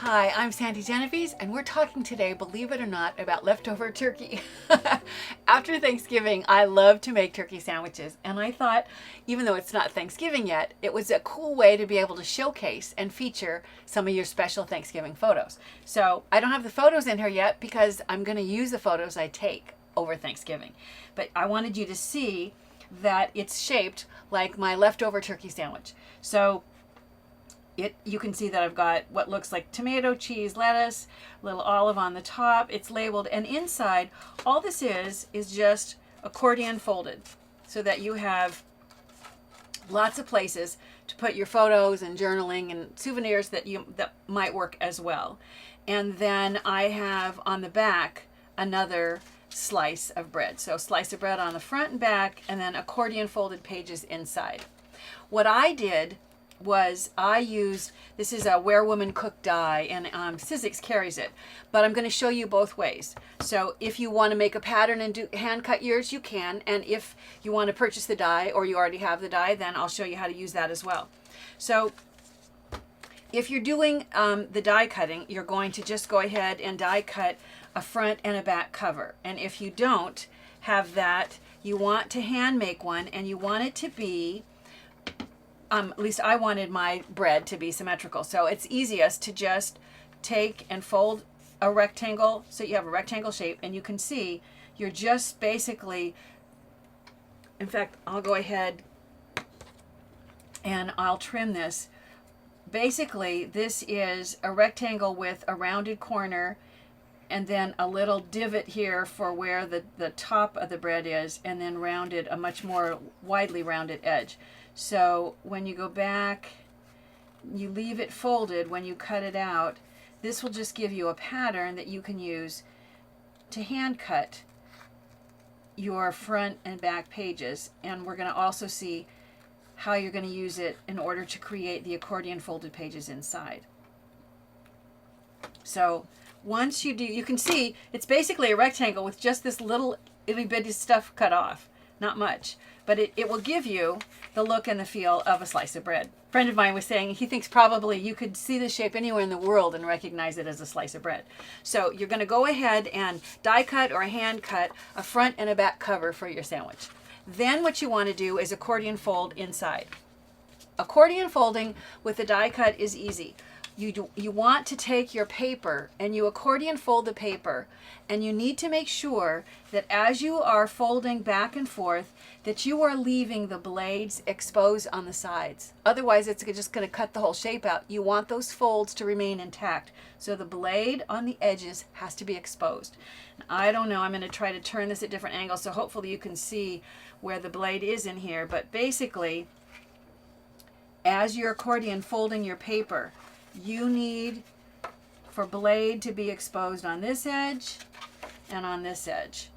Hi, I'm Sandi Genovese, and we're talking today, believe it or not, about leftover turkey. After Thanksgiving, I love to make turkey sandwiches, and I thought, even though it's not Thanksgiving yet, it was a cool way to be able to showcase and feature some of your special Thanksgiving photos. So I don't have the photos in here yet because I'm going to use the photos I take over Thanksgiving. But I wanted you to see that it's shaped like my leftover turkey sandwich. So you can see that I've got what looks like tomato, cheese, lettuce, little olive on the top. It's labeled, and inside all this is just accordion folded so that you have lots of places to put your photos and journaling and souvenirs that might work as well. And then I have on the back another slice of bread. So slice of bread on the front and back, and then accordion folded pages inside. What I did was I used, this is a Where Women Cook die, and Sizzix carries it, but I'm going to show you both ways. So if you want to make a pattern and do hand cut yours, you can, and if you want to purchase the die or you already have the die, then I'll show you how to use that as well. So if you're doing the die cutting, you're going to just go ahead and die cut a front and a back cover. And if you don't have that, you want to hand make one, and you want it to be at least I wanted my bread to be symmetrical. So it's easiest to just take and fold a rectangle so you have a rectangle shape, and you can see you're just basically, in fact, I'll go ahead and I'll trim this. Basically, this is a rectangle with a rounded corner and then a little divot here for where the top of the bread is, and then rounded, a much more widely rounded edge. So when you go back, you leave it folded. When you cut it out, this will just give you a pattern that you can use to hand cut your front and back pages. And we're going to also see how you're going to use it in order to create the accordion folded pages inside. So once you do, you can see it's basically a rectangle with just this little itty bitty stuff cut off. Not much, but it will give you the look and the feel of a slice of bread. A friend of mine was saying he thinks probably you could see the shape anywhere in the world and recognize it as a slice of bread. So you're going to go ahead and die cut or hand cut a front and a back cover for your sandwich. Then what you want to do is accordion fold inside. Accordion folding with the die cut is easy. You want to take your paper and you accordion fold the paper, and you need to make sure that as you are folding back and forth that you are leaving the blades exposed on the sides. Otherwise it's just going to cut the whole shape out. You want those folds to remain intact. So the blade on the edges has to be exposed. I don't know, I'm going to try to turn this at different angles so hopefully you can see where the blade is in here. But basically, as you're accordion folding your paper, you need for blade to be exposed on this edge and on this edge.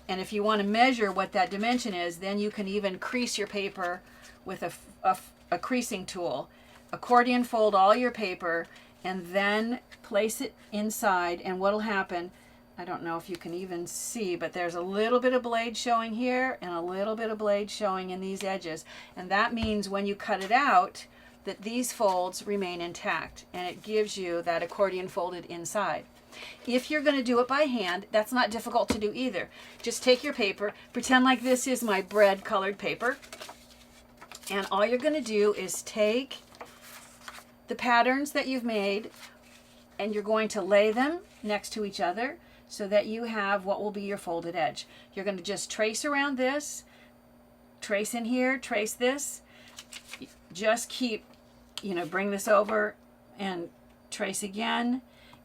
And if you want to measure what that dimension is, then you can even crease your paper with a creasing tool. Accordion fold all your paper and then place it inside, and what'll happen, I don't know if you can even see, but there's a little bit of blade showing here and a little bit of blade showing in these edges. And that means when you cut it out, that these folds remain intact, and it gives you that accordion folded inside. If you're going to do it by hand, that's not difficult to do either. Just take your paper, pretend like this is my bread colored paper, and all you're going to do is take the patterns that you've made and you're going to lay them next to each other so that you have what will be your folded edge. You're going to just trace around this, trace in here, trace this. Just keep, bring this over and trace again,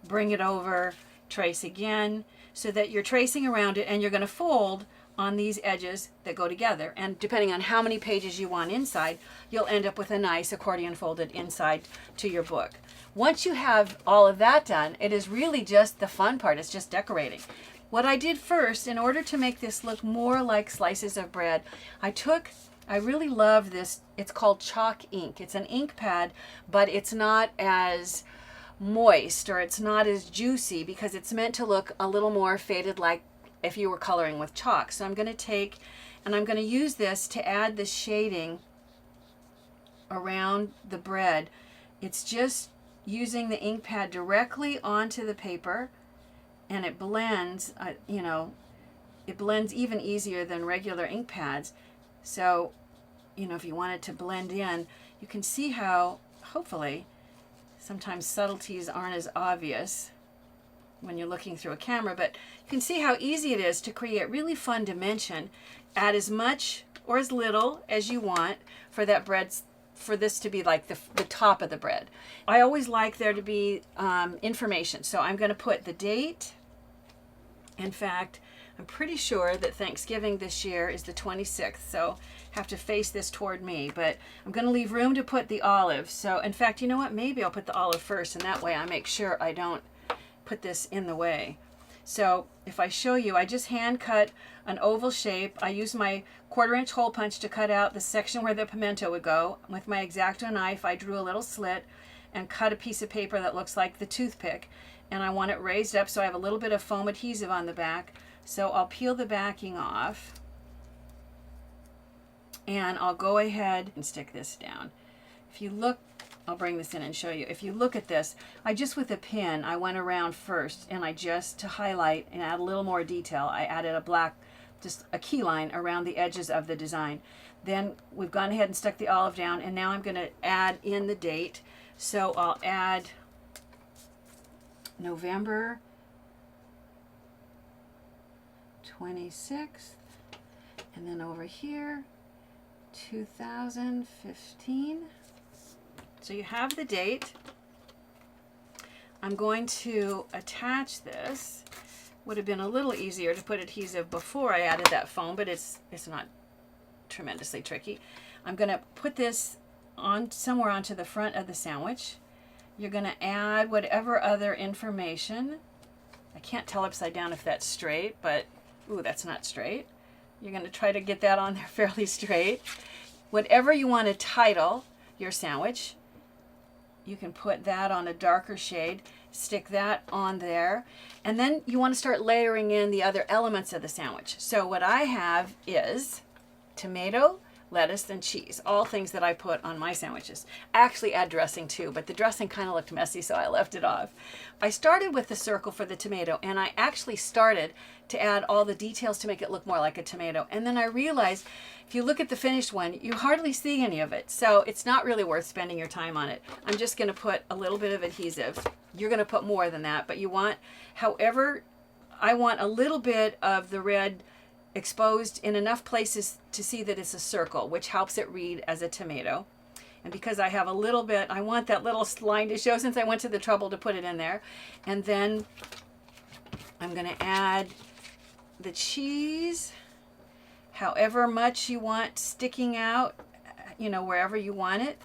bring it over, trace again, so that you're tracing around it, and you're going to fold on these edges that go together. And depending on how many pages you want inside, you'll end up with a nice accordion folded inside to your book. Once you have all of that done, it is really just the fun part. It's just decorating. What I did first, in order to make this look more like slices of bread, I really love this. It's called chalk ink. It's an ink pad, but it's not as moist or it's not as juicy because it's meant to look a little more faded, like if you were coloring with chalk. So I'm going to take and I'm going to use this to add the shading around the bread. It's just using the ink pad directly onto the paper, and it blends, you know, it blends even easier than regular ink pads. So, you know, if you want it to blend in, you can see how, hopefully, sometimes subtleties aren't as obvious when you're looking through a camera, but you can see how easy it is to create really fun dimension. Add as much or as little as you want for that bread, for this to be like the top of the bread. I always like there to be information, so I'm going to put the date. In fact, I'm pretty sure that Thanksgiving this year is the 26th, so have to face this toward me, but I'm going to leave room to put the olive. So in fact, you know what, maybe I'll put the olive first, and that way I make sure I don't put this in the way. So if I show you, I just hand cut an oval shape. I use my 1/4-inch hole punch to cut out the section where the pimento would go. With my X-Acto knife, I drew a little slit and cut a piece of paper that looks like the toothpick, and I want it raised up so I have a little bit of foam adhesive on the back. So I'll peel the backing off, and I'll go ahead and stick this down. If you look, I'll bring this in and show you. If you look at this, I just with a pin, I went around first, and I just, to highlight and add a little more detail, I added a black, just a key line around the edges of the design. Then we've gone ahead and stuck the olive down, and now I'm going to add in the date. So I'll add November 26th, and then over here 2015. So you have the date. I'm going to attach this. Would have been a little easier to put adhesive before I added that foam, but it's not tremendously tricky. I'm going to put this on somewhere onto the front of the sandwich. You're going to add whatever other information. I can't tell upside down if that's straight, but ooh, that's not straight. You're going to try to get that on there fairly straight. Whatever you want to title your sandwich, you can put that on a darker shade, stick that on there, and then you want to start layering in the other elements of the sandwich. So what I have is tomato, lettuce, and cheese, all things that I put on my sandwiches. I actually add dressing too, but the dressing kind of looked messy, so I left it off. I started with the circle for the tomato, and I actually started to add all the details to make it look more like a tomato. And then I realized if you look at the finished one, you hardly see any of it, so it's not really worth spending your time on it. I'm just going to put a little bit of adhesive. You're going to put more than that, but you want, however, I want a little bit of the red exposed in enough places to see that it's a circle, which helps it read as a tomato. And because I have a little bit, I want that little line to show since I went to the trouble to put it in there. And then I'm going to add the cheese, however much you want sticking out, you know, wherever you want it.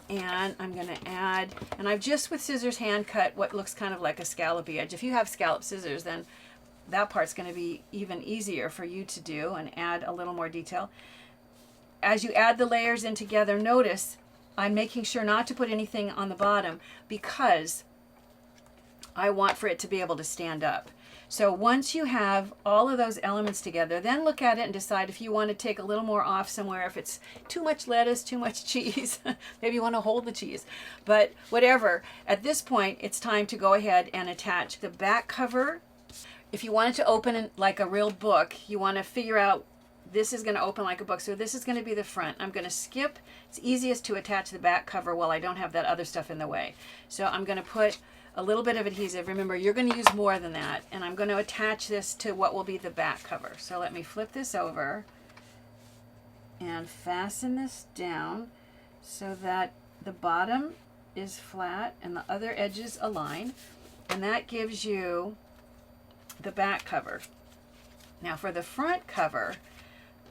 And I'm going to add, and I've just with scissors hand cut what looks kind of like a scallopy edge. If you have scallop scissors, then that part's going to be even easier for you to do and add a little more detail. As you add the layers in together, notice I'm making sure not to put anything on the bottom because I want for it to be able to stand up. So once you have all of those elements together, then look at it and decide if you want to take a little more off somewhere, if it's too much lettuce, too much cheese, maybe you want to hold the cheese, but whatever. At this point, it's time to go ahead and attach the back cover. If you want it to open like a real book, you want to figure out this is going to open like a book, so this is going to be the front. I'm going to skip. It's easiest to attach the back cover while I don't have that other stuff in the way. So I'm going to put a little bit of adhesive. Remember, you're going to use more than that, and I'm going to attach this to what will be the back cover. So let me flip this over and fasten this down so that the bottom is flat and the other edges align, and that gives you the back cover. Now for the front cover,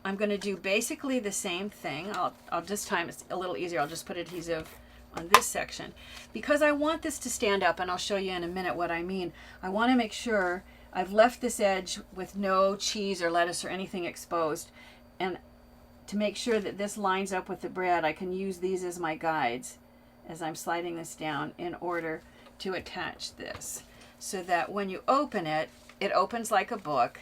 I'm going to do basically the same thing. I'll this time it's a little easier. I'll just put adhesive on this section because I want this to stand up, and I'll show you in a minute what I mean. I want to make sure I've left this edge with no cheese or lettuce or anything exposed, and to make sure that this lines up with the bread, I can use these as my guides as I'm sliding this down in order to attach this so that when you open it, it opens like a book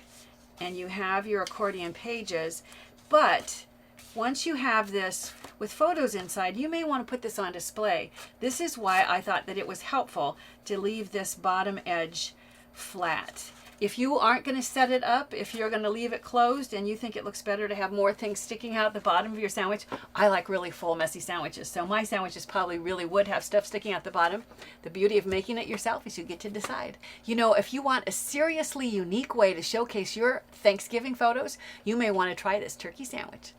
and you have your accordion pages. But once you have this with photos inside, you may want to put this on display. This is why I thought that it was helpful to leave this bottom edge flat. If you aren't going to set it up, if you're going to leave it closed and you think it looks better to have more things sticking out the bottom of your sandwich, I like really full, messy sandwiches. So my sandwiches probably really would have stuff sticking out the bottom. The beauty of making it yourself is you get to decide. You know, if you want a seriously unique way to showcase your Thanksgiving photos, you may want to try this turkey sandwich.